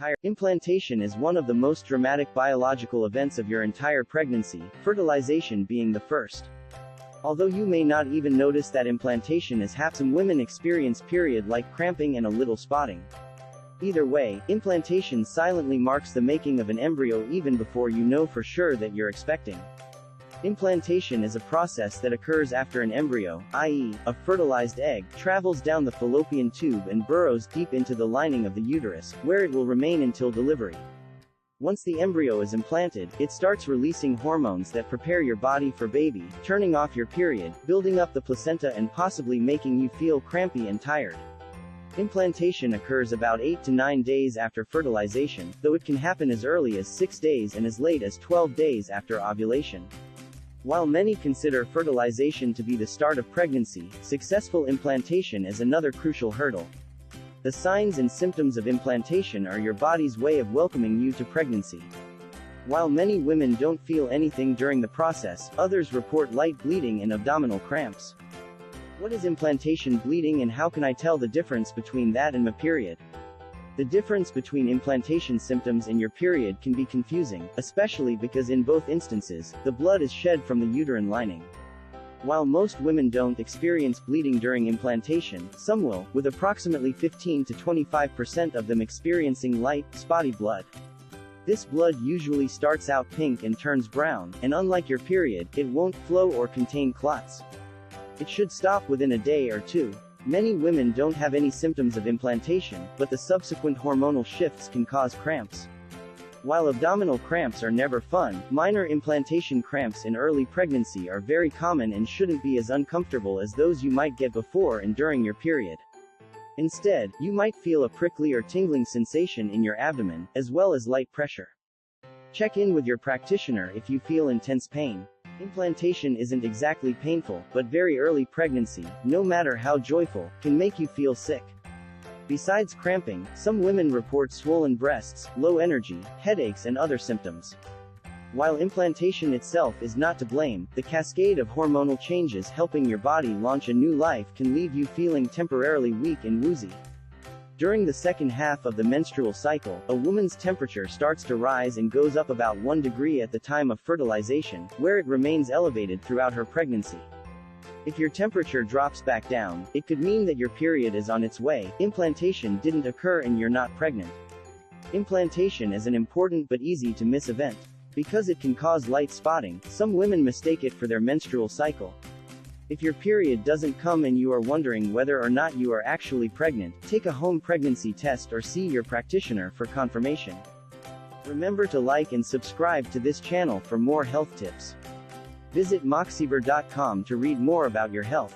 entire. Implantation is one of the most dramatic biological events of your entire pregnancy, fertilization being the first. Although you may not even notice that implantation is happening, some women experience period-like cramping and a little spotting. Either way, implantation silently marks the making of an embryo even before you know for sure that you're expecting. Implantation is a process that occurs after an embryo, i.e., a fertilized egg, travels down the fallopian tube and burrows deep into the lining of the uterus, where it will remain until delivery. Once the embryo is implanted, it starts releasing hormones that prepare your body for baby, turning off your period, building up the placenta and possibly making you feel crampy and tired. Implantation occurs about 8 to 9 days after fertilization, though it can happen as early as 6 days and as late as 12 days after ovulation. While many consider fertilization to be the start of pregnancy, successful implantation is another crucial hurdle. The signs and symptoms of implantation are your body's way of welcoming you to pregnancy. While many women don't feel anything during the process, others report light bleeding and abdominal cramps. What is implantation bleeding and how can I tell the difference between that and my period? The difference between implantation symptoms and your period can be confusing, especially because in both instances, the blood is shed from the uterine lining. While most women don't experience bleeding during implantation, some will, with approximately 15 to 25% of them experiencing light, spotty blood. This blood usually starts out pink and turns brown, and unlike your period, it won't flow or contain clots. It should stop within a day or two. Many women don't have any symptoms of implantation, but the subsequent hormonal shifts can cause cramps. While abdominal cramps are never fun, minor implantation cramps in early pregnancy are very common and shouldn't be as uncomfortable as those you might get before and during your period. Instead, you might feel a prickly or tingling sensation in your abdomen, as well as light pressure. Check in with your practitioner if you feel intense pain. Implantation isn't exactly painful, but very early pregnancy, no matter how joyful, can make you feel sick. Besides cramping, some women report swollen breasts, low energy, headaches and other symptoms. While implantation itself is not to blame, the cascade of hormonal changes helping your body launch a new life can leave you feeling temporarily weak and woozy. During the second half of the menstrual cycle, a woman's temperature starts to rise and goes up about 1 degree at the time of fertilization, where it remains elevated throughout her pregnancy. If your temperature drops back down, it could mean that your period is on its way. Implantation didn't occur and you're not pregnant. Implantation is an important but easy to miss event. Because it can cause light spotting, some women mistake it for their menstrual cycle. If your period doesn't come and you are wondering whether or not you are actually pregnant, take a home pregnancy test or see your practitioner for confirmation. Remember to like and subscribe to this channel for more health tips. Visit MOXIBER.com to read more about your health.